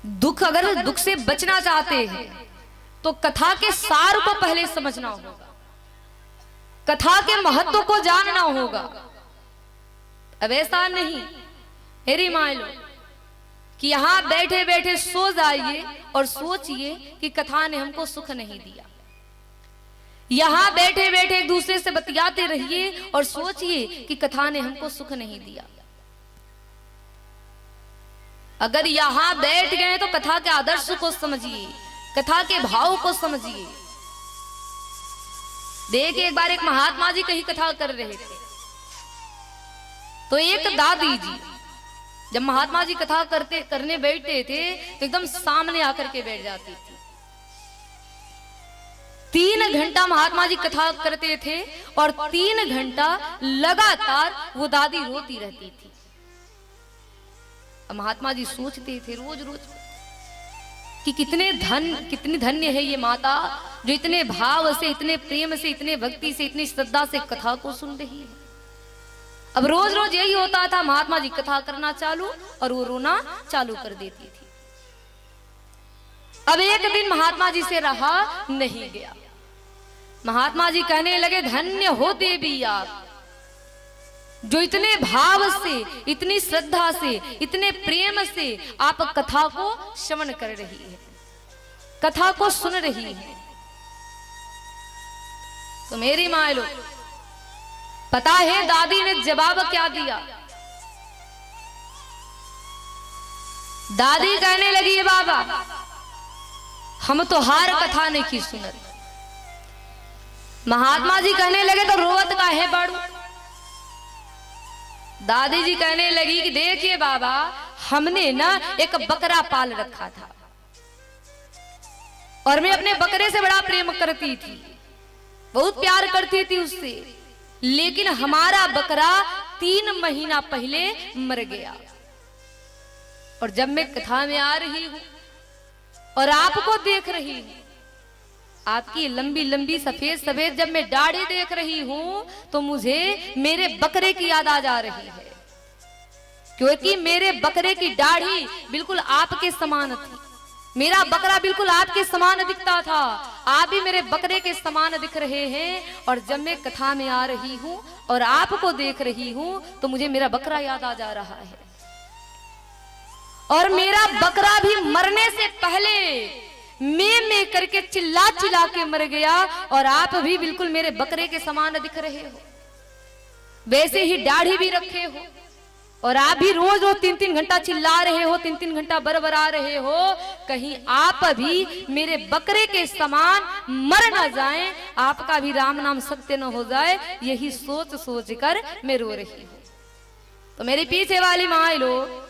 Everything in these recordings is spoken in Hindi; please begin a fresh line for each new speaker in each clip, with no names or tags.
दुख, अगर दुख से बचना चाहते हैं तो कथा के सार को पहले समझना होगा, कथा के महत्व को जानना होगा। अब ऐसा नहीं मेरी मान लो कि यहां बैठे बैठे सो जाइए और सोचिए कि कथा ने हमको सुख नहीं दिया। यहां बैठे बैठे एक दूसरे से बतियाते रहिए और सोचिए कि कथा ने हमको सुख नहीं दिया। अगर यहां बैठ गए तो कथा के आदर्श को समझिए, कथा के भाव को समझिए। देखिए, एक बार एक महात्मा जी कहीं कथा कर रहे थे, तो एक दादी जी जब महात्मा जी कथा करने बैठते थे तो एकदम सामने आकर के बैठ जाती थी। 3 घंटा महात्मा जी कथा करते थे और 3 घंटा लगातार वो दादी रोती रहती थी। महात्मा जी सोचते थे रोज रोज कि कितनी धन्य है ये माता जो इतने भाव से, इतने प्रेम से, इतने भक्ति से, इतनी श्रद्धा से कथा को सुन रही है। अब रोज रोज यही होता था, महात्मा जी कथा करना चालू और वो रोना चालू कर देती थी। अब एक दिन महात्मा जी से रहा नहीं गया। महात्मा जी कहने लगे, धन्य हो देवी आप जो इतने भाव से, इतनी श्रद्धा से, इतने प्रेम से आप कथा को श्रवण कर रही है, कथा को सुन रही है। तो मेरी माँ लोग, पता है दादी ने जवाब क्या दिया? दादी कहने लगी, बाबा हम तो हार कथा नहीं की सुनत। महात्मा जी कहने लगे, तो रोवत का है बाड़ू? दादी जी कहने लगी कि देखिए बाबा, हमने ना एक बकरा पाल रखा था और मैं अपने बकरे से बड़ा प्रेम करती थी, बहुत प्यार करती थी उससे, लेकिन हमारा बकरा 3 महीना पहले मर गया। और जब मैं कथा में आ रही हूं और आपको देख रही हूं, आपकी लंबी लंबी सफेद सफेद जब मैं दाढ़ी देख रही हूं तो मुझे मेरे बकरे की याद आ जा रही है, क्योंकि मेरे बकरे की दाढ़ी बिल्कुल आपके समान थी, मेरा बकरा बिल्कुल आपके समान दिखता था, आप भी मेरे बकरे के समान दिख रहे हैं। और जब मैं कथा में आ रही हूं और आपको देख रही हूं तो मुझे मेरा बकरा याद आ जा रहा है। और मेरा बकरा भी मरने से पहले मैं करके चिल्ला चिल्ला के मर गया और आप भी बिल्कुल मेरे बकरे के समान दिख रहे हो, वैसे ही दाढ़ी भी रखे हो और आप भी रोज रोज 3-3 घंटा चिल्ला रहे हो, 3-3 घंटा बरबरा रहे हो, कहीं आप भी मेरे बकरे के समान मर ना जाएं, आपका भी राम नाम सत्य न हो जाए, यही सोच सोच कर मैं रो रही हूं। तो मेरे पीछे वाली माँ लोग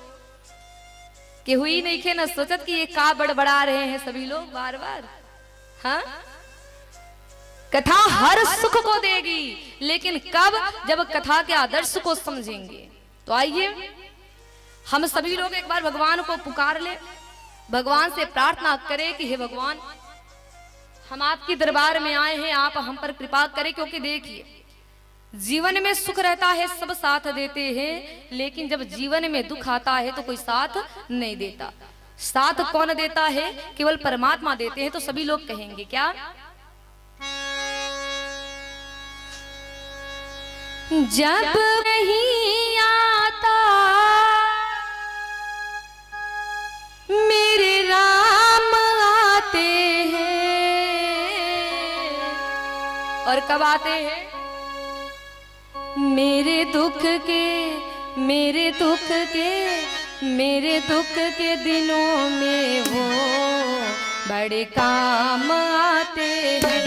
कि हुई नहीं खे न सोचत कि ये का बड़बड़ा रहे हैं सभी लोग बार बार। हाँ, कथा हर सुख को देगी, लेकिन कब? जब कथा के आदर्श को समझेंगे। तो आइए हम सभी लोग एक बार भगवान को पुकार ले, भगवान से प्रार्थना करें कि हे भगवान, हम आपके दरबार में आए हैं, आप हम पर कृपा करें। क्योंकि देखिए, जीवन में सुख रहता है, सब साथ देते हैं, लेकिन जब जीवन में दुख आता है तो कोई साथ नहीं देता। साथ कौन देता है? केवल परमात्मा देते हैं। तो सभी लोग कहेंगे क्या? जब नहीं आता मेरे राम आते हैं। और कब आते हैं? मेरे दुख के दिनों में वो बड़े काम आते हैं।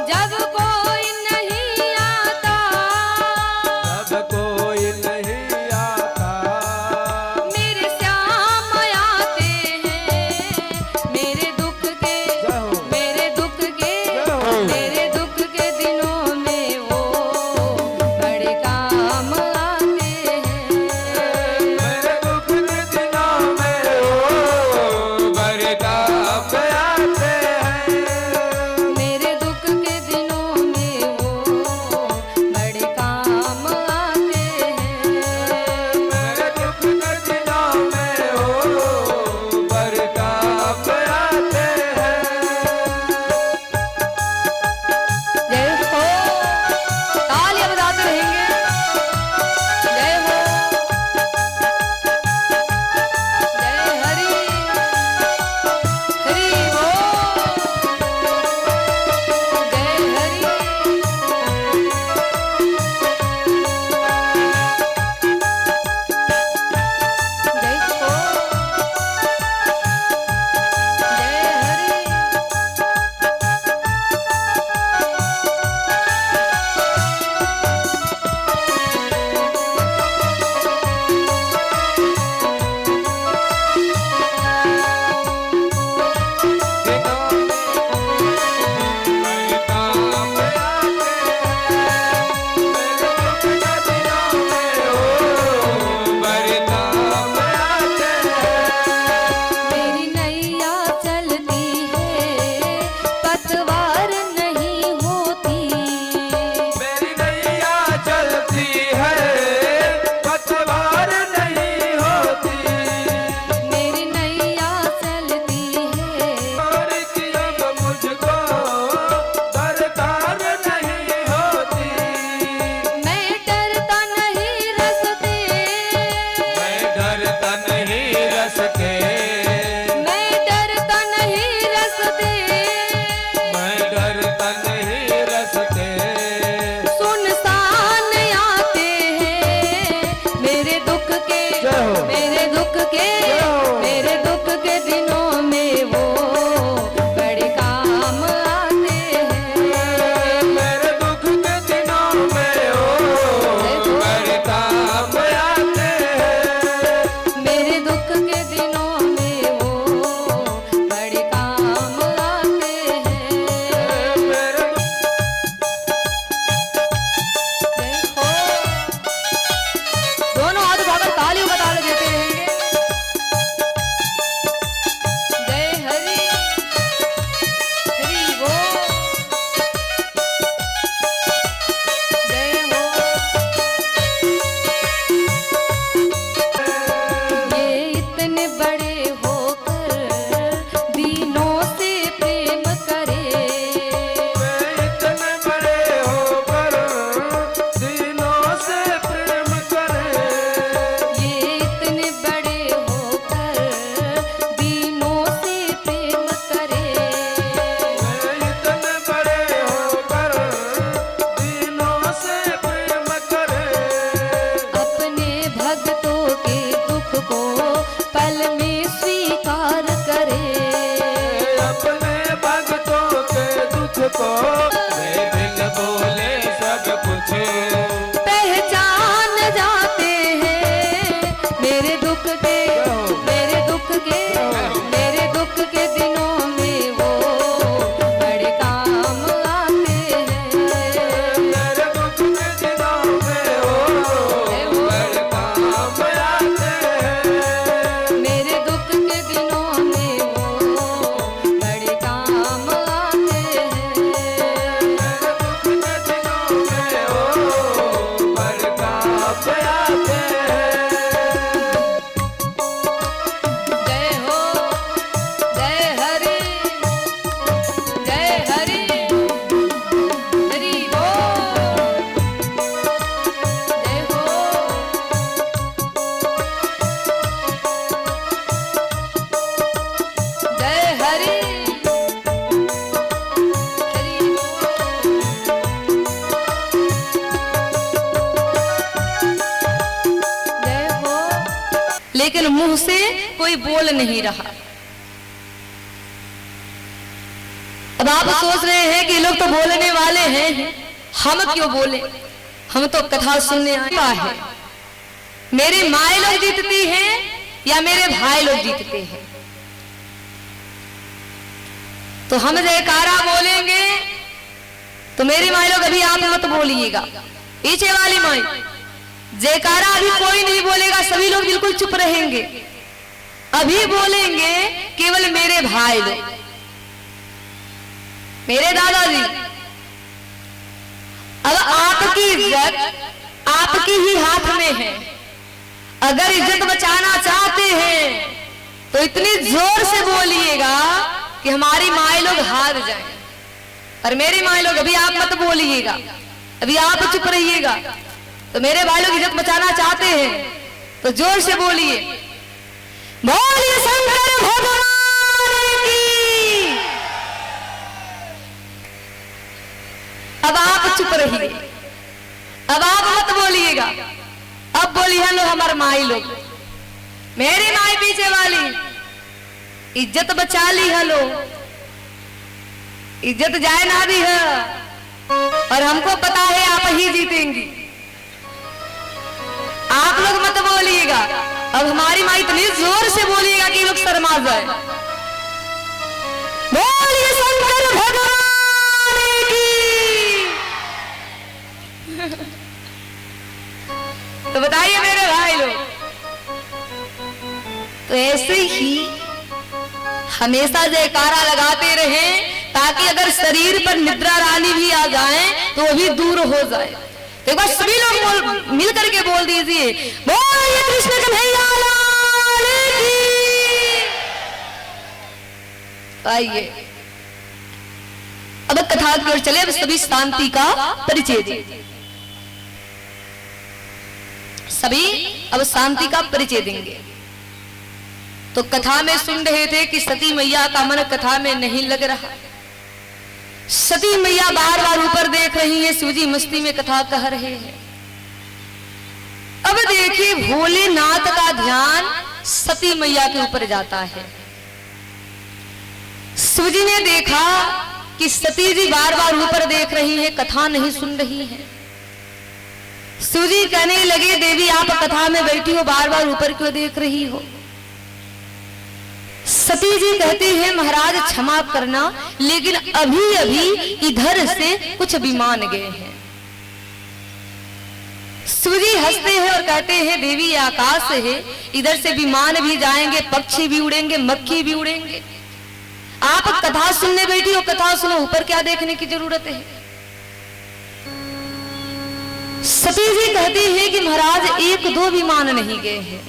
जब
मुझको, वे बिन बोले सब कुछ
पहचान जाते हैं मेरे दुख के, मेरे दुख के, मेरे दुख के दिनों में वो बड़े काम आते हैं।
मेरे दुख के दिनों में वो बड़े काम आते हैं।
मेरे दुख के दिनों में वो बड़े काम आते हैं।
मेरे दुख के दिनों में वो बड़े काम आते हैं।
जय हो, जय हरि, जय हरि, हरि बोल, जय हो। जय हरि, हरि बोल, जय हो। लेकिन मुंह से कोई बोल नहीं रहा। अब आप सोच रहे हैं कि लोग तो बोलने वाले हैं, हम क्यों बोले? हम तो कथा सुनने आए हैं। मेरी माए लोग जीतती हैं या मेरे भाई लोग जीतते हैं? तो हम जयकारा बोलेंगे तो मेरी माए लोग अभी आप मत बोलिएगा, पीछे वाली माई जयकारा अभी कोई नहीं बोलेगा, सभी लोग बिल्कुल चुप रहेंगे। अभी बोलेंगे केवल मेरे भाई लोग, मेरे दादाजी। अब आपकी इज्जत आपकी ही हाथ में है। अगर इज्जत बचाना चाहते हैं तो इतनी जोर से बोलिएगा कि हमारी माए लोग हार जाएं। और मेरी माए लोग अभी आप मत बोलिएगा, अभी आप चुप रहिएगा। तो मेरे भाई लोग इज्जत बचाना चाहते हैं तो जोर से बोलिए, बोलिए शंकर भगवान की। अब आप चुप रहिए, अब आप मत बोलिएगा। अब बोलिए लो हमारे माई लोग, मेरी माई पीछे वाली इज्जत बचा ली है लो, इज्जत जाए ना दी है। और हमको पता है आप ही जीतेंगी। आप लोग मत बोलिएगा, अब हमारी माई इतनी जोर से बोलिएगा कि लोग शर्मा जाए। बोलिए शंकर भगवान की। तो बताइए मेरे भाई लोग, तो ऐसे ही हमेशा जयकारा लगाते रहें ताकि अगर शरीर पर निद्रा रानी भी आ जाए तो वो भी दूर हो जाए। तो एक बार सभी लोग मिल करके बोल दीजिए, बोलिए कृष्ण कन्हैया लाल की। आइए अब कथा की ओर चले। अब सभी शांति का परिचय दें, सभी अब शांति का परिचय देंगे। तो कथा में सुन रहे थे कि सती मैया का मन कथा में नहीं लग रहा। सती मैया बार बार ऊपर देख रही है, शिवजी मस्ती में कथा कह रहे हैं। अब देखिए भोलेनाथ का ध्यान सती मैया के ऊपर जाता है। शिवजी ने देखा कि सती जी बार बार ऊपर देख रही है, कथा नहीं सुन रही है। शिवजी कहने लगे, देवी आप कथा में बैठी हो, बार बार ऊपर क्यों देख रही हो? सती जी कहती है, महाराज क्षमा करना, लेकिन अभी अभी इधर से कुछ विमान गए हैं। शिवजी हंसते हैं और कहते हैं, देवी ये आकाश है, इधर से विमान भी जाएंगे, पक्षी भी उड़ेंगे, मक्खी भी उड़ेंगे। आप कथा सुनने बैठी हो, कथा सुनो, ऊपर क्या देखने की जरूरत है? सती जी कहती है कि महाराज एक दो विमान नहीं गए हैं,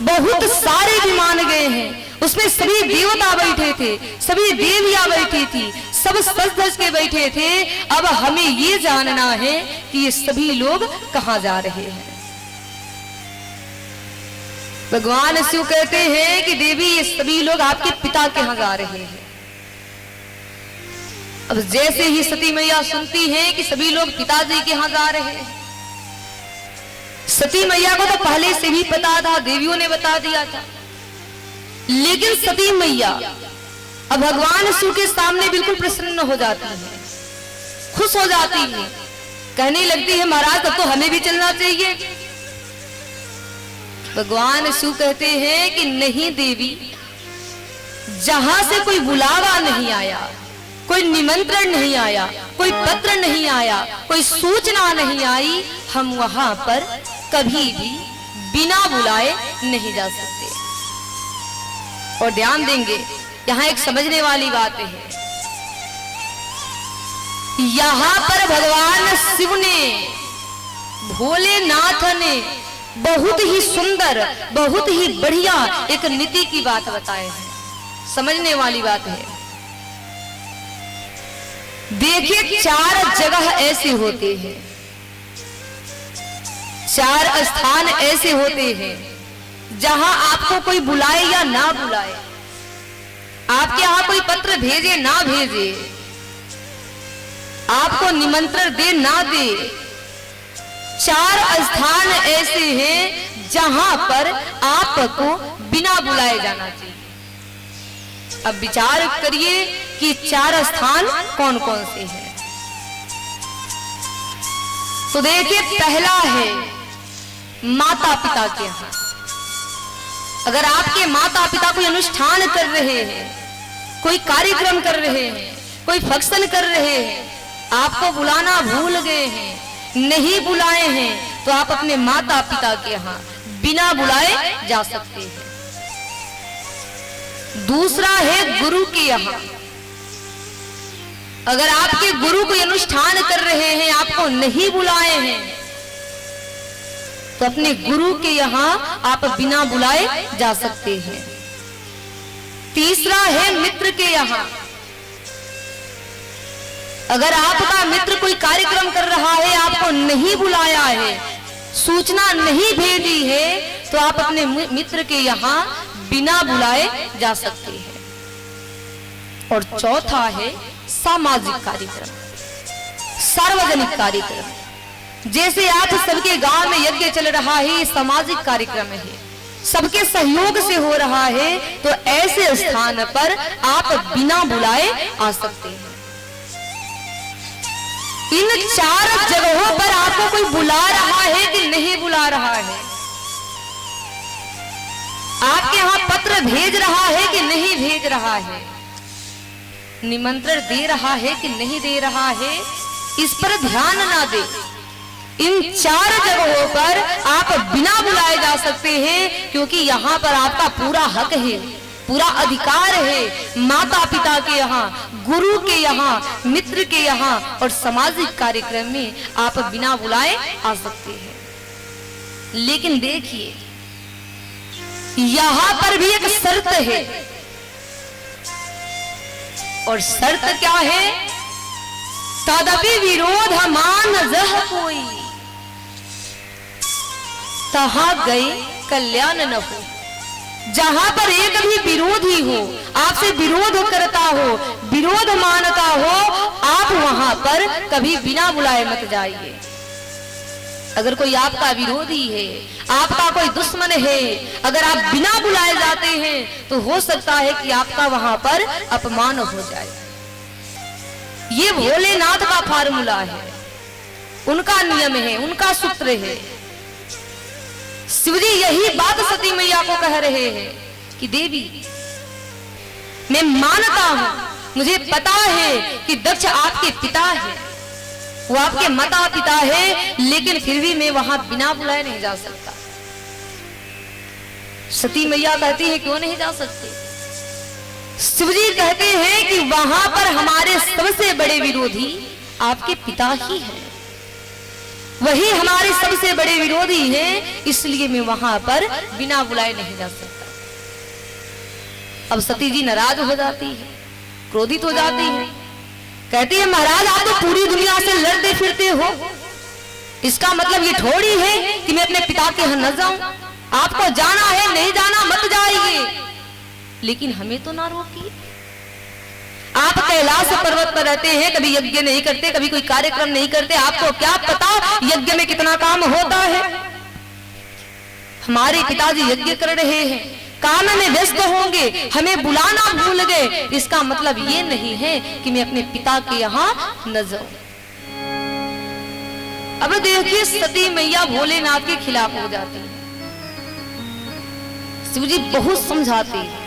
बहुत सारे विमान गए हैं। उसमें सभी देवता बैठे थे, सभी देवियां बैठी थी, सब सज धज के बैठे थे। अब हमें ये जानना है कि ये सभी लोग कहां जा रहे हैं। भगवान शिव कहते हैं कि देवी ये सभी लोग आपके पिता के यहां जा रहे हैं। अब जैसे ही सती मैया सुनती हैं कि सभी लोग पिताजी के यहां जा रहे हैं, सती मैया को तो पहले से भी पता था, देवियों ने बता दिया था। लेकिन सती मैया अब भगवान शिव के सामने बिल्कुल प्रसन्न हो जाती है, खुश हो जाती है, कहने लगती है महाराज तब तो हमें भी चलना चाहिए। भगवान शिव कहते हैं कि नहीं देवी, जहां से कोई बुलावा नहीं आया, कोई निमंत्रण नहीं आया, कोई पत्र नहीं आया, कोई सूचना नहीं आई, हम वहां पर कभी भी बिना बुलाए नहीं जा सकते। और ध्यान देंगे, यहां एक समझने वाली बात है, यहां पर भगवान शिव ने, भोलेनाथ ने बहुत ही सुंदर, बहुत ही बढ़िया एक नीति की बात बताए हैं, समझने वाली बात है। देखिए 4 जगह ऐसे होते हैं, 4 स्थान ऐसे होते हैं जहां आपको कोई बुलाए या ना बुलाए, आपके यहां कोई पत्र भेजे ना भेजे, आपको निमंत्रण दे ना दे, 4 स्थान ऐसे हैं जहां पर आपको बिना बुलाए जाना चाहिए। अब विचार करिए कि 4 स्थान कौन कौन से हैं। तो देखिए, पहला है माता पिता के यहाँ। अगर आपके माता पिता कोई अनुष्ठान कर रहे हैं, कोई कार्यक्रम कर रहे हैं, कोई फंक्शन कर रहे हैं, आपको बुलाना भूल गए हैं, नहीं बुलाए हैं, तो आप अपने माता पिता के यहाँ बिना बुलाए जा सकते हैं। दूसरा है गुरु के यहाँ। अगर आपके गुरु कोई अनुष्ठान कर रहे हैं, आपको नहीं बुलाए हैं, तो अपने गुरु के यहाँ आप बिना बुलाए जा सकते हैं। तीसरा है मित्र के यहाँ। अगर आपका मित्र कोई कार्यक्रम कर रहा है, आपको नहीं बुलाया है, सूचना नहीं भेजी है, तो आप अपने मित्र के यहाँ बिना बुलाए जा सकते हैं। और चौथा है सामाजिक कार्यक्रम, सार्वजनिक कार्यक्रम। जैसे आज सबके गांव में यज्ञ चल रहा है, ये सामाजिक कार्यक्रम है, सबके सहयोग से हो रहा है, तो ऐसे स्थान पर आप बिना बुलाए आ सकते हैं। इन 4 जगहों पर आपको कोई बुला रहा है कि नहीं बुला रहा है, आपके यहाँ पत्र भेज रहा है कि नहीं भेज रहा है, निमंत्रण दे रहा है कि नहीं दे रहा है, इस पर ध्यान ना दे। इन 4 जगहों पर आप बिना बुलाए जा सकते हैं, क्योंकि यहाँ पर आपका पूरा हक है, पूरा अधिकार है। माता पिता के यहाँ, गुरु के यहाँ, मित्र के यहाँ और सामाजिक कार्यक्रम में आप बिना बुलाए आ सकते हैं। लेकिन देखिए, यहाँ पर भी एक शर्त है, और शर्त क्या है? तदपि विरोध मान जह कोई, तहां गए कल्याण न हो। जहां पर एक भी विरोधी हो, आपसे विरोध करता हो, विरोध मानता हो, आप वहां पर कभी बिना बुलाए मत जाइए। अगर कोई आपका विरोधी है, आपका कोई दुश्मन है, अगर आप बिना बुलाए जाते हैं, तो हो सकता है कि आपका वहां पर अपमान हो जाए। ये भोलेनाथ का फार्मूला है, उनका नियम है, उनका सूत्र है। शिवजी यही बात सती मैया को कह रहे हैं कि देवी, मैं मानता हूं, मुझे पता है कि दक्ष आपके पिता है, वो आपके माता पिता है, लेकिन फिर भी मैं वहां बिना बुलाए नहीं जा सकता। सती मैया कहती है क्यों नहीं जा सकते? शिवजी कहते हैं कि वहां पर हमारे सबसे बड़े विरोधी आपके पिता ही हैं, वही हमारे सबसे बड़े विरोधी हैं, इसलिए मैं वहां पर बिना बुलाए नहीं जा सकता। अब सती जी नाराज हो जाती है, क्रोधित हो जाती है, कहती है महाराज आप तो पूरी दुनिया से लड़ते फिरते हो, इसका मतलब ये थोड़ी है कि मैं अपने पिता के यहाँ न जाऊं। आपको जाना है, नहीं जाना मत जाइए, लेकिन हमें तो ना रोकिए। आप कैलाश पर्वत पर रहते हैं, कभी यज्ञ नहीं करते, कभी कोई कार्यक्रम नहीं करते, आपको क्या पता यज्ञ में कितना काम होता है। हमारे पिताजी यज्ञ कर रहे हैं, काम में व्यस्त होंगे, हमें बुलाना भूल गए, इसका मतलब ये नहीं है कि मैं अपने पिता के यहाँ न जाऊं। अब देखिए सती मैया भोलेनाथ के खिलाफ हो जाती है। शिव जी बहुत समझाते हैं,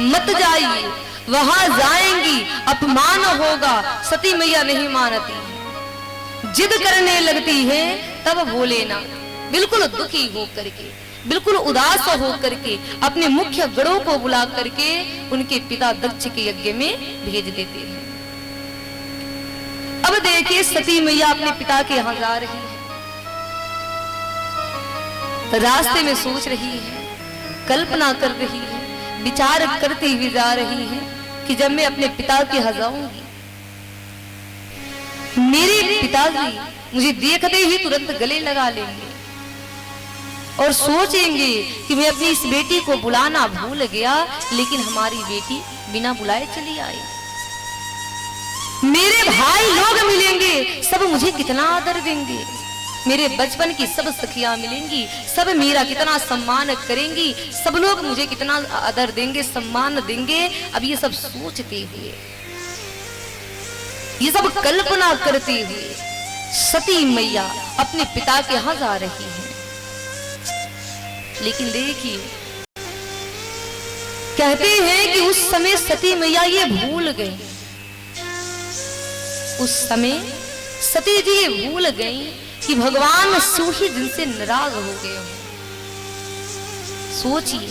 मत जाइए, वहां जाएंगी अपमान होगा। सती मैया नहीं मानती है, जिद करने लगती है। तब भोलेनाथ बिल्कुल दुखी हो करके, बिल्कुल उदास हो करके अपने मुख्य गणों को बुला करके उनके पिता दक्ष के यज्ञ में भेज देते हैं। अब देखिए सती मैया अपने पिता के यहाँ जा रही है, रास्ते में सोच रही है, कल्पना कर रही है, विचार करती हुई जा रही है कि जब मैं अपने पिता के यहाँ जाऊंगी, मेरे पिताजी मुझे देखते ही तुरंत गले लगा लेंगे और सोचेंगे कि मैं अपनी इस बेटी को बुलाना भूल गया, लेकिन हमारी बेटी बिना बुलाए चली आई। मेरे भाई लोग मिलेंगे, सब मुझे कितना आदर देंगे, मेरे बचपन की सब सखियां मिलेंगी, सब मेरा कितना सम्मान करेंगी, सब लोग मुझे कितना आदर देंगे, सम्मान देंगे। अब ये सब सोचते हुए, ये सब कल्पना करते हुए सती मैया अपने पिता के यहाँ जा रही है। लेकिन देखिए कहते हैं कि उस समय सती मैया ये भूल गई, उस समय सती जी ये भूल गई कि भगवान शिव ही जिनसे नाराज हो गए हो। सोचिए,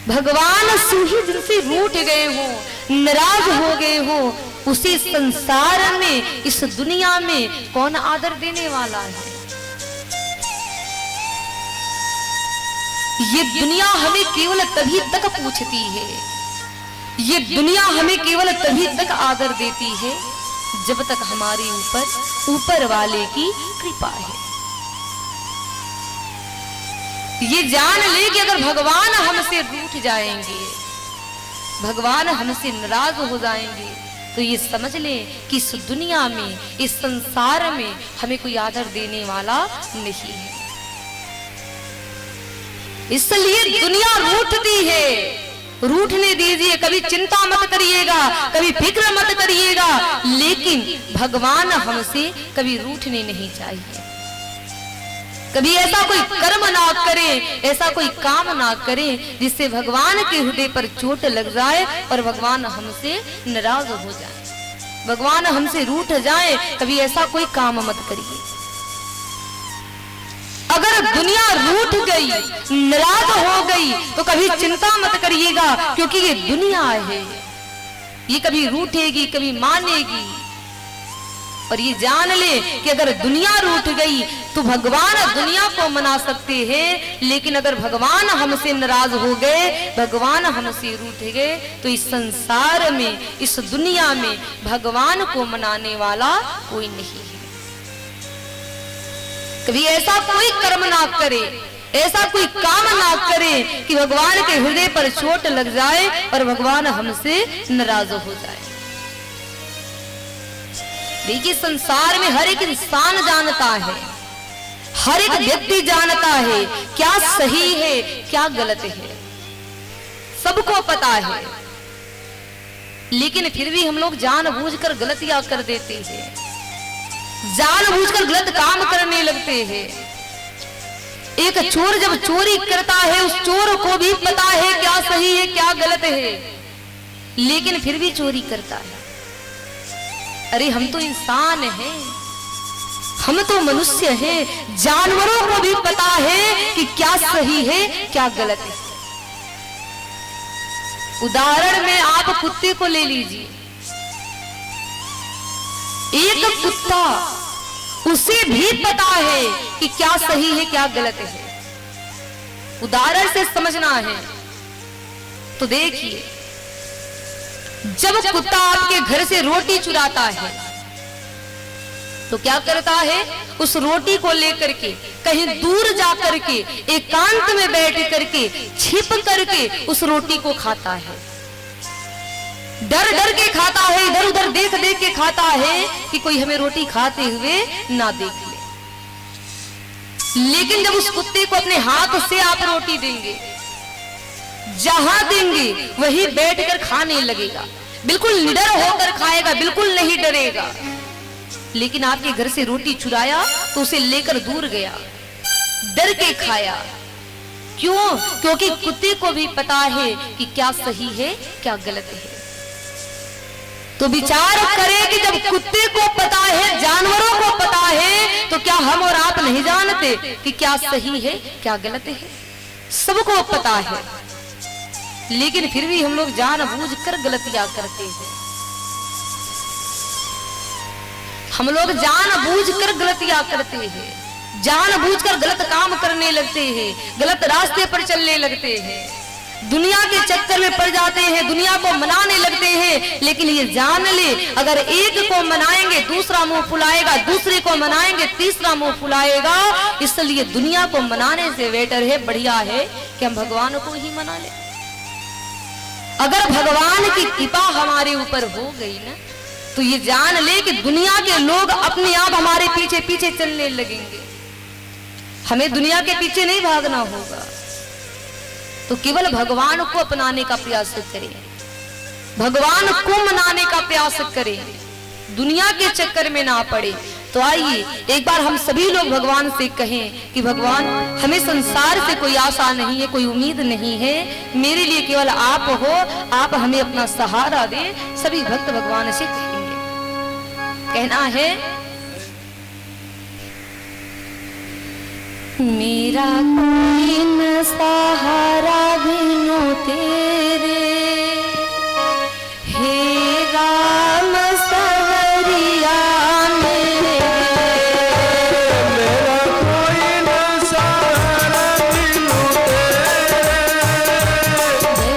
भगवान शिव ही जिनसे रूठ गए हो, नाराज हो गए हो, उसी संसार में, इस दुनिया में कौन आदर देने वाला है? ये दुनिया हमें केवल तभी तक पूछती है, ये दुनिया हमें केवल तभी तक आदर देती है जब तक हमारे ऊपर वाले की कृपा है। ये जान ले कि अगर भगवान हमसे रूठ जाएंगे, भगवान हमसे नाराज हो जाएंगे, तो ये समझ ले कि इस दुनिया में, इस संसार में हमें कोई आदर देने वाला नहीं है। इसलिए दुनिया रूठती है, रूठने दीजिए, कभी चिंता मत करिएगा, कभी फिक्र मत करिएगा, लेकिन भगवान हमसे कभी रूठने नहीं चाहिए। कभी ऐसा कोई कर्म ना करें, ऐसा कोई काम ना करें जिससे भगवान के हृदय पर चोट लग जाए और भगवान हमसे नाराज हो जाए, भगवान हमसे रूठ जाए। कभी ऐसा कोई काम मत करिए। अगर दुनिया रूठ गई, नाराज हो गई, तो कभी चिंता मत करिएगा, क्योंकि ये दुनिया है, ये कभी रूठेगी, कभी मानेगी। और ये जान ले कि अगर दुनिया रूठ गई तो भगवान दुनिया को मना सकते हैं, लेकिन अगर भगवान हमसे नाराज हो गए, भगवान हमसे रूठ गए, तो इस संसार में, इस दुनिया में भगवान को मनाने वाला कोई नहीं है। कभी ऐसा कोई कर्म ना करे, ऐसा कोई काम ना करे कि भगवान के हृदय पर चोट लग जाए और भगवान हमसे नाराज हो जाए। देखिए संसार में हर एक इंसान जानता है, हर एक व्यक्ति जानता है क्या सही है क्या गलत है, सबको पता है, लेकिन फिर भी हम लोग जानबूझकर गलतियां कर देते हैं, जानबूझकर गलत काम करने लगते हैं। एक चोर जब चोरी करता है, उस चोर को भी पता है क्या सही है क्या गलत है, लेकिन फिर भी चोरी करता है। अरे हम तो इंसान हैं, हम तो मनुष्य हैं, जानवरों को भी पता है कि क्या सही है क्या गलत है। उदाहरण में आप कुत्ते को ले लीजिए, एक कुत्ता, उसे भी पता है कि क्या सही है क्या गलत है। उदाहरण से समझना है तो देखिए, जब कुत्ता आपके घर से रोटी चुराता है तो क्या करता है, उस रोटी को लेकर के कहीं दूर जा करके एकांत में बैठ करके छिप करके उस रोटी को खाता है, डर डर के खाता है, इधर उधर देख देख के खाता है कि कोई हमें रोटी खाते हुए ना देख ले। लेकिन जब उस कुत्ते को अपने हाथ से आप रोटी देंगे, जहां देंगे वही बैठकर खाने लगेगा, बिल्कुल निडर होकर खाएगा, बिल्कुल नहीं डरेगा। लेकिन आपके घर से रोटी चुराया तो उसे लेकर दूर गया, डर के खाया। क्यों? क्योंकि कुत्ते को भी पता है कि क्या सही है क्या गलत है। तो विचार करें कि जब कुत्ते को पता है, जानवरों को पता है, तो क्या हम और आप नहीं जानते कि क्या सही है क्या गलत है? सबको पता है, लेकिन फिर भी हम लोग जानबूझकर गलतियां करते हैं। हम लोग जानबूझकर गलतियां करते हैं, जानबूझकर गलत काम करने लगते हैं, गलत रास्ते पर चलने लगते हैं, दुनिया के चक्कर में पड़ जाते हैं, दुनिया को मनाने लगते हैं। लेकिन ये जान ले, अगर एक को मनाएंगे दूसरा मुंह फुलाएगा, दूसरे को मनाएंगे तीसरा मुंह फुलाएगा। इसलिए दुनिया को मनाने से बेटर है, बढ़िया है कि हम भगवान को ही मना ले। अगर भगवान की कृपा हमारे ऊपर हो गई ना, तो ये जान ले कि दुनिया के लोग अपने आप हमारे पीछे पीछे चलने लगेंगे। हमें दुनिया के पीछे नहीं भागना होगा, तो केवल भगवान को अपनाने का प्रयास करें, भगवान को मनाने का प्रयास करें, दुनिया के चक्कर में ना पड़े। तो आइए एक बार हम सभी लोग भगवान से कहें कि भगवान, हमें संसार से कोई आशा नहीं है, कोई उम्मीद नहीं है, मेरे लिए केवल आप हो, आप हमें अपना सहारा दे। सभी भक्त भगवान से कहेंगे, कहना है, मेरा कोई न सहारा बिनु तेरे, हे राम सवरिया मेरे।
मेरा कोई न सहारा बिनु तेरे, हे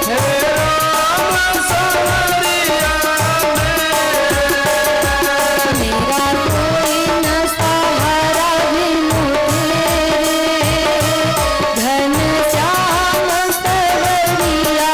राम सवरिया मेरे।
मेरा कोई न सहारा बिनु तेरे, घन श्याम सवरिया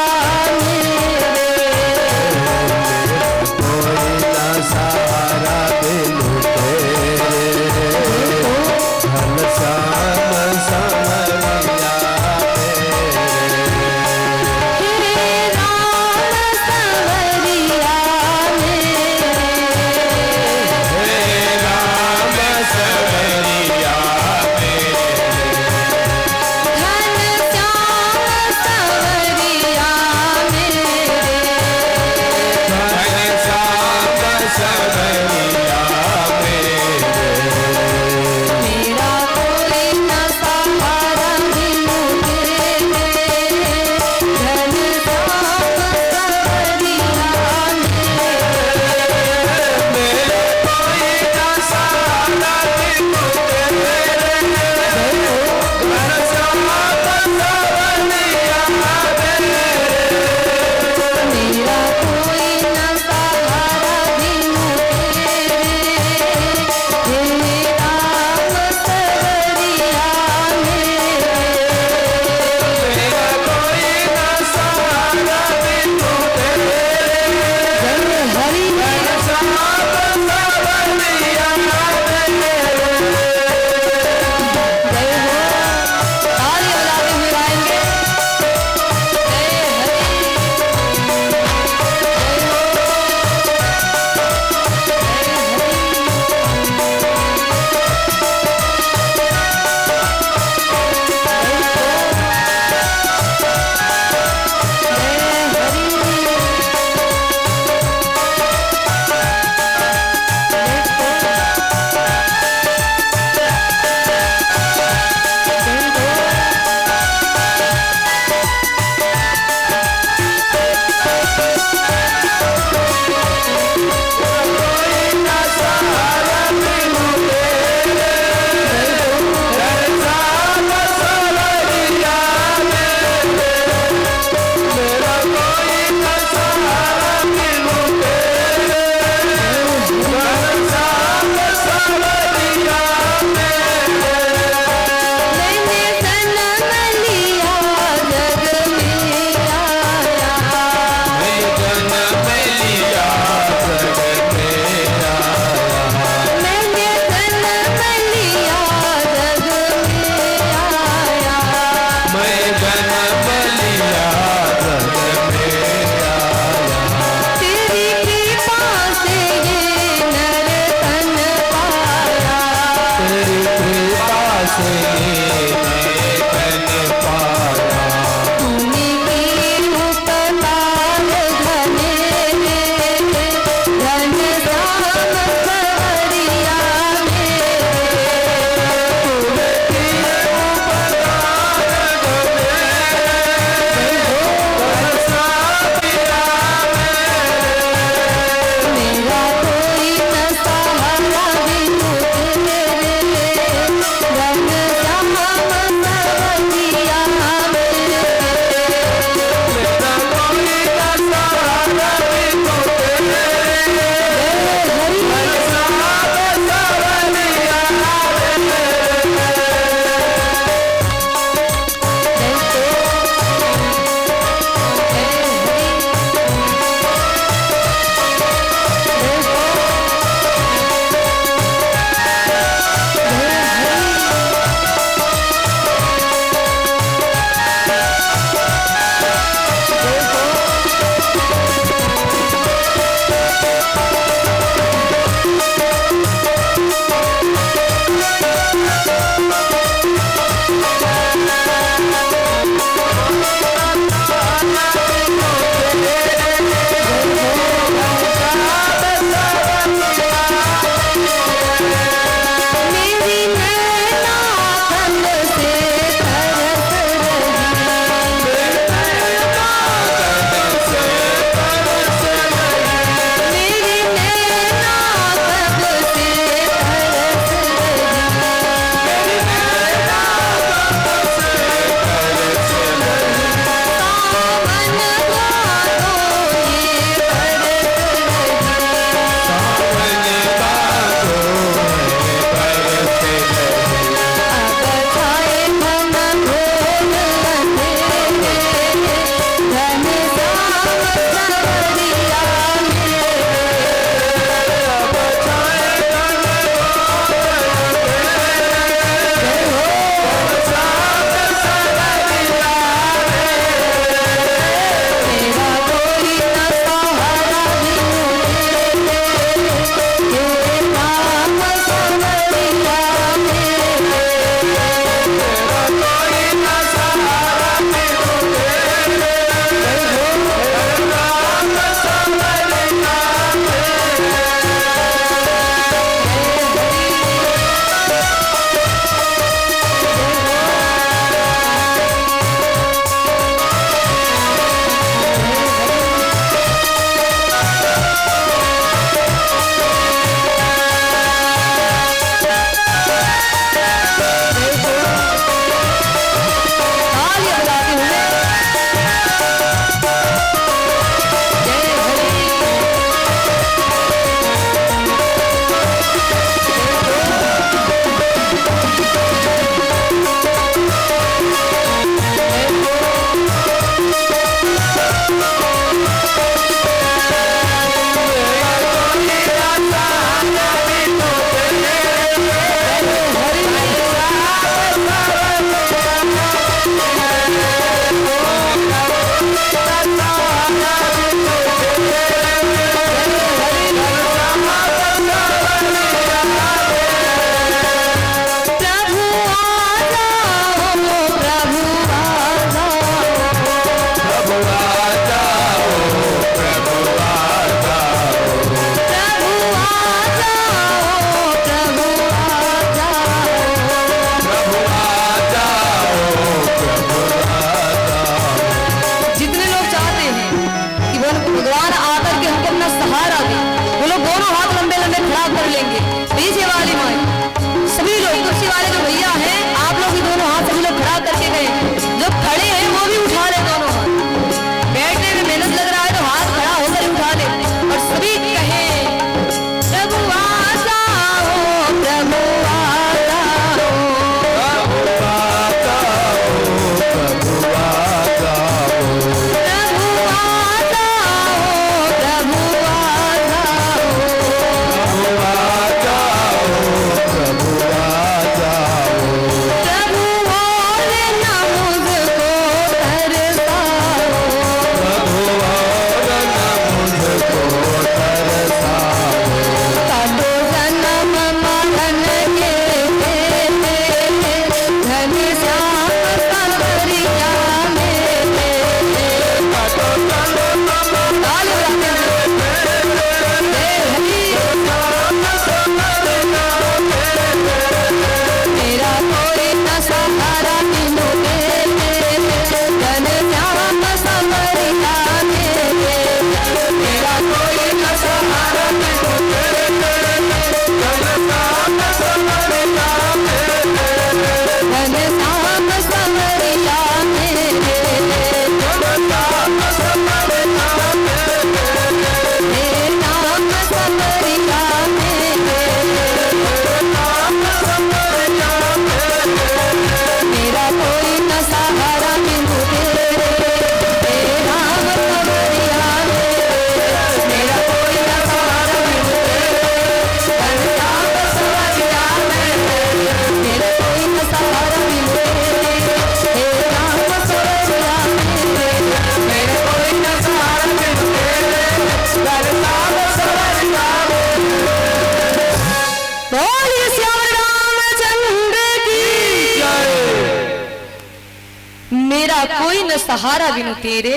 सहारा बिनु तेरे,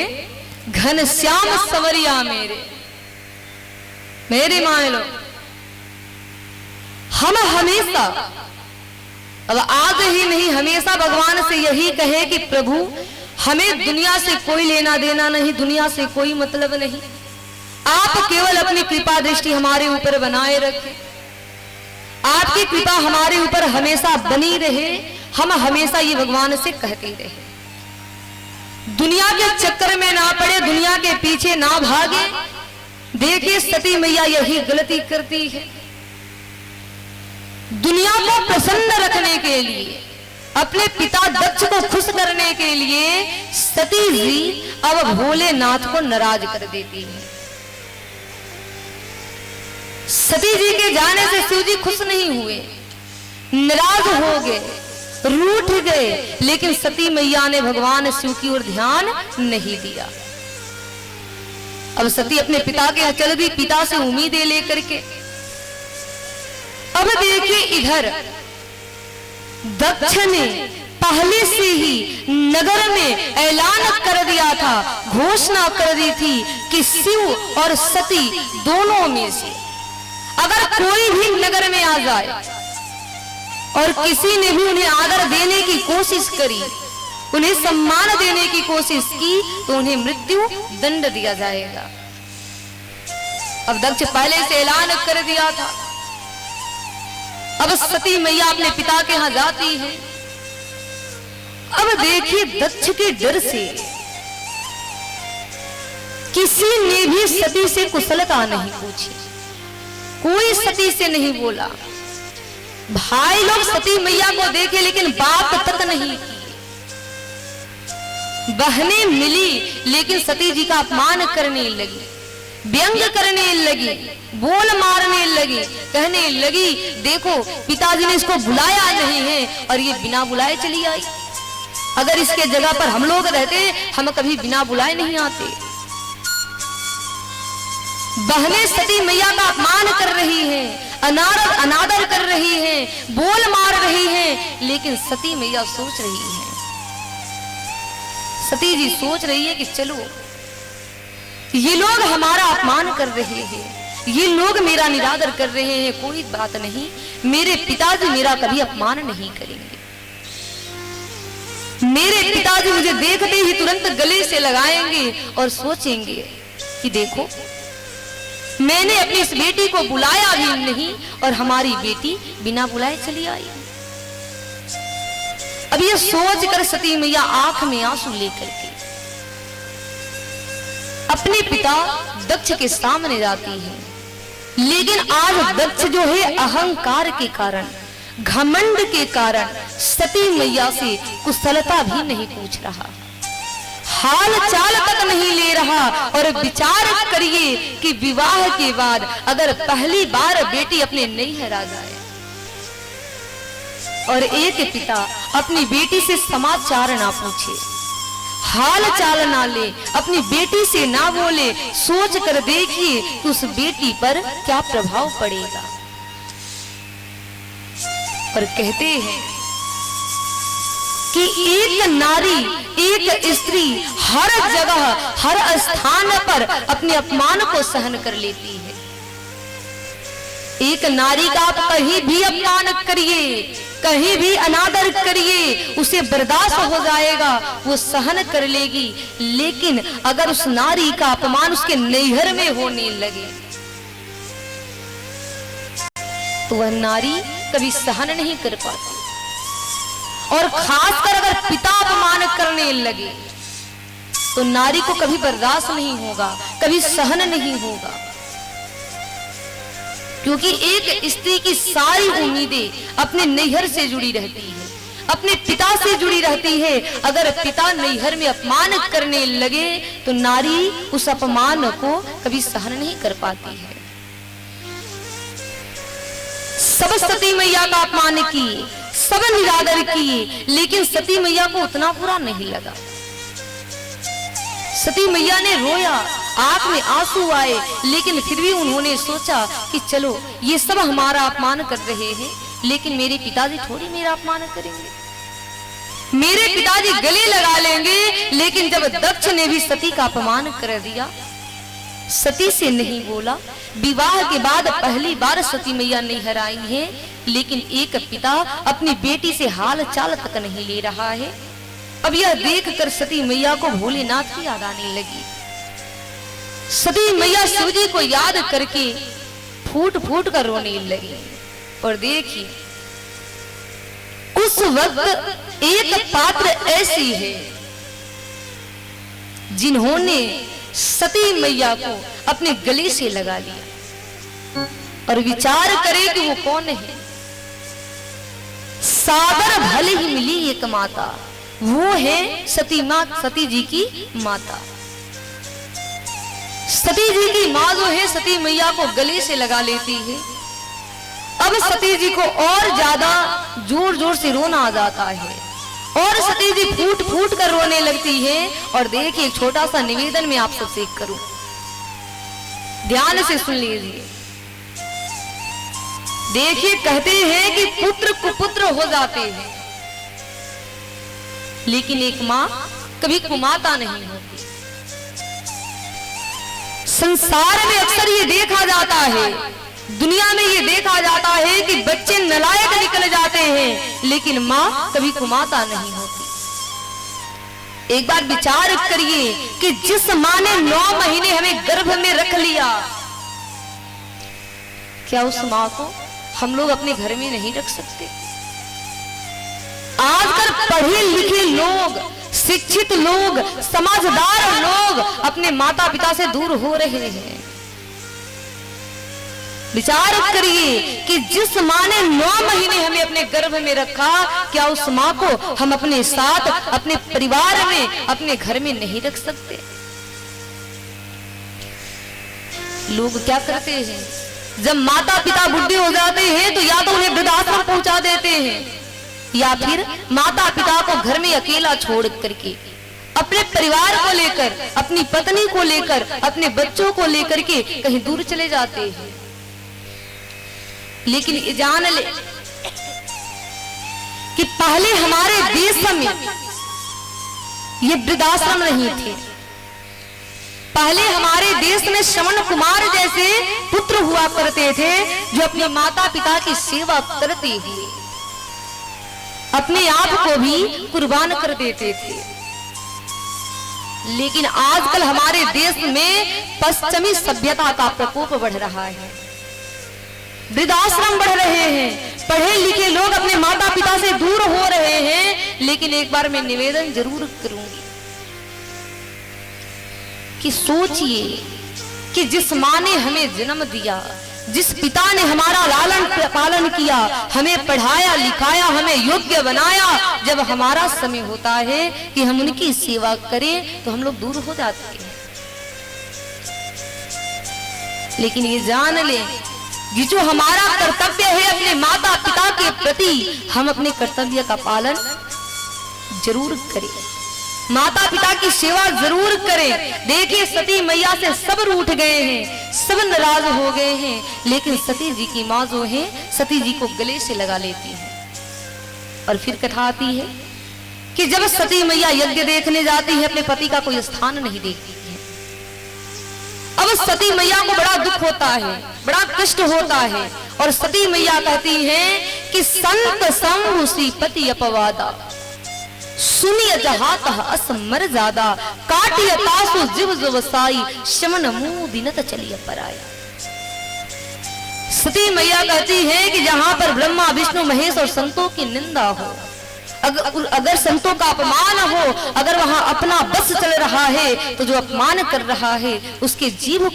घन श्याम संवरिया मेरे मान लो। हम हमेशा, अब आज ही नहीं, हमेशा भगवान से यही कहे कि प्रभु हमें दुनिया से कोई लेना देना नहीं, दुनिया से कोई मतलब नहीं, आप केवल अपनी कृपा दृष्टि हमारे ऊपर बनाए रखें, आपकी कृपा हमारे ऊपर हमेशा बनी रहे। हम हमेशा ये भगवान से कहते रहे, दुनिया के चक्कर में ना पड़े, दुनिया के पीछे ना भागे। देखिए सती मैया यही गलती करती है। दुनिया को प्रसन्न रखने के लिए, अपने पिता दक्ष को खुश करने के लिए सती जी अब भोलेनाथ को नाराज कर देती है। सती जी के जाने से शिव जी खुश नहीं हुए, नाराज हो गए, रूठ गए, लेकिन सती मैया ने भगवान शिव की ओर ध्यान नहीं दिया। अब सती अपने पिता के यहाँ चल गई, पिता से उम्मीदें लेकर के। अब देखिए इधर दक्ष ने पहले से ही नगर में ऐलान कर दिया था, घोषणा कर दी थी कि शिव और सती दोनों में से अगर कोई भी नगर में आ जाए और किसी ने भी उन्हें आदर देने की कोशिश करी, उन्हें सम्मान देने की कोशिश की, तो उन्हें मृत्यु दंड दिया जाएगा। अब दक्ष पहले से ऐलान कर दिया था। अब सती मैया अपने पिता के यहां जाती है। अब देखिए दक्ष के डर से किसी ने भी सती से कुशलता नहीं पूछी, कोई सती से नहीं बोला। भाई लोग सती मैया को देखे लेकिन बात तक नहीं की। बहनें मिली लेकिन सती जी का अपमान करने लगी, व्यंग करने लगी, बोल मारने लगी, कहने लगी देखो पिताजी ने इसको बुलाया नहीं है और ये बिना बुलाए चली आई। अगर इसके जगह पर हम लोग रहते हम कभी बिना बुलाए नहीं आते। बहनें सती मैया का अपमान कर रही हैं, अनादर कर रही हैं, बोल मार रही हैं, लेकिन सती मैया सोच रही है, सती जी सोच रही है कि चलो ये लोग हमारा अपमान कर रहे हैं, ये लोग मेरा निरादर कर रहे हैं, कोई बात नहीं, मेरे पिताजी मेरा कभी अपमान नहीं करेंगे। मेरे पिताजी मुझे देखते ही तुरंत गले से लगाएंगे और सोचेंगे कि देखो मैंने अपनी इस बेटी को बुलाया भी नहीं और हमारी बेटी बिना बुलाए चली आई। अब ये सोचकर सती मैया आंख में आंसू लेकर के अपने पिता दक्ष के सामने जाती है। लेकिन आज दक्ष जो है अहंकार के कारण, घमंड के कारण सती मैया से कुशलता भी नहीं पूछ रहा, हाल चाल तक नहीं ले रहा। और विचार करिए कि विवाह के बाद अगर पहली बार बेटी अपने नैहर आ जाए और एक पिता अपनी बेटी से समाचार ना पूछे, हाल चाल ना ले, अपनी बेटी से ना बोले, सोच कर देखिए कि उस बेटी पर क्या प्रभाव पड़ेगा। और कहते हैं कि एक नारी, एक स्त्री हर जगह हर स्थान पर अपने अपमान को सहन कर लेती है। एक नारी का आप कहीं भी अपमान करिए, कहीं भी अनादर करिए, उसे बर्दाश्त हो जाएगा, वो सहन कर लेगी। लेकिन अगर उस नारी का अपमान उसके नैहर में होने लगे तो वह नारी कभी सहन नहीं कर पाती। और खासकर अगर पिता अपमान करने लगे तो नारी को कभी बर्दाश्त नहीं होगा, कभी सहन नहीं होगा। क्योंकि एक स्त्री की सारी उम्मीदें अपने नैहर से जुड़ी रहती है, अपने पिता से जुड़ी रहती है। अगर पिता नैहर में अपमान करने लगे तो नारी उस अपमान को कभी सहन नहीं कर पाती है। सब सती मैया का अपमान किए, सब निरादर किए, लेकिन सती मैया को उतना बुरा नहीं लगा। सती मैया ने रोया, आंख में आंसू आए, लेकिन फिर भी उन्होंने सोचा कि चलो ये सब हमारा अपमान कर रहे हैं, लेकिन मेरे पिताजी थोड़ी मेरा अपमान करेंगे। मेरे पिताजी गले लगा लेंगे। लेकिन जब दक्ष ने भी सती का अपमान कर दिया, सती से नहीं बोला। विवाह के बाद पहली बार सती मैया नहीं आई है, लेकिन एक पिता अपनी बेटी से हाल चाल तक नहीं ले रहा है। अब यह देखकर सती मैया को भोलेनाथ की याद आने लगी। सती मैया शिवजी को याद करके फूट फूट कर रोने लगी। और देखिए, उस वक्त एक पात्र ऐसी है जिन्होंने सती मैया को अपने गले से लगा लिया। और विचार करे कि वो कौन है। सादर भले ही मिली एक माता, वो है सती माँ, सती जी की माता। सती जी की माँ जो है सती मैया को गले से लगा लेती है। अब सती जी को और ज्यादा जोर जोर से रोना आ जाता है और सती जी फूट फूट कर रोने लगती है। और देखिए, एक छोटा सा निवेदन मैं आप सबसे करूं, ध्यान से सुन लीजिए। देखिए, कहते हैं कि पुत्र कुपुत्र हो जाते हैं, लेकिन एक मां कभी कुमाता नहीं होती। संसार में अक्सर ये देखा जाता है, दुनिया में ये देखा जाता है कि बच्चे नालायक निकल जाते हैं, लेकिन मां कभी कुमाता नहीं होती। एक बार विचार करिए कि जिस मां ने 9 महीने हमें गर्भ में रख लिया, क्या उस मां को हम लोग अपने घर में नहीं रख सकते? आजकल पढ़े लिखे लोग, शिक्षित लोग, समझदार लोग अपने माता पिता से दूर हो रहे हैं। विचार करिए कि जिस मां ने 9 महीने हमें अपने गर्भ में रखा, क्या उस मां को हम अपने साथ, अपने परिवार में, अपने घर में नहीं रख सकते? लोग क्या करते हैं, जब माता पिता बुढ़े हो जाते हैं तो या तो उन्हें वृद्धाश्रम पहुंचा देते हैं, या फिर माता पिता को घर में अकेला छोड़ करके अपने परिवार को लेकर, अपनी पत्नी को लेकर, अपने बच्चों को लेकर के कहीं दूर चले जाते हैं। लेकिन जान ले कि पहले हमारे देश में ये वृद्धाश्रम नहीं थे। पहले हमारे देश में श्रवण कुमार जैसे पुत्र हुआ करते थे, जो अपने माता पिता की सेवा करते हुए अपने आप को भी कुर्बान कर देते थे। लेकिन आजकल हमारे देश में पश्चिमी सभ्यता का प्रकोप बढ़ रहा है, वृद्धाश्रम बढ़ रहे हैं, पढ़े लिखे लोग अपने माता पिता से दूर हो रहे हैं। लेकिन एक बार मैं निवेदन जरूर करूंगी कि सोचिए कि जिस मां ने हमें जन्म दिया, जिस पिता ने हमारा लालन पालन किया, हमें पढ़ाया लिखाया, हमें योग्य बनाया, जब हमारा समय होता है कि हम उनकी सेवा करें तो हम लोग दूर हो जाते हैं। लेकिन ये जान लें कि जो हमारा कर्तव्य है अपने माता पिता के प्रति, हम अपने कर्तव्य का पालन जरूर करें, माता पिता की सेवा जरूर करें। देखिए, सती मैया से सब रूठ गए हैं, सब नाराज हो गए हैं, लेकिन सती जी की माँ जो है सती जी को गले से लगा लेती है। और फिर कथा आती है कि जब सती मैया यज्ञ देखने जाती है, अपने पति का कोई स्थान नहीं देखती है। अब सती मैया को बड़ा दुख होता है, बड़ा कष्ट होता है, और सती मैया कहती है कि संत शंभु श्रीपति अपवादा सुनिय जहात असमर ज्यादा काटिय तासु जीव जवसाई शमन मुंह दिनत चलिए पराया। सती मैया कहती है कि जहां पर ब्रह्मा विष्णु महेश और संतों की निंदा हो, अगर संतों का अपमान हो, अगर वहां अपना बस चल रहा है, तो जो अपमान कर रहा है उसके जीभ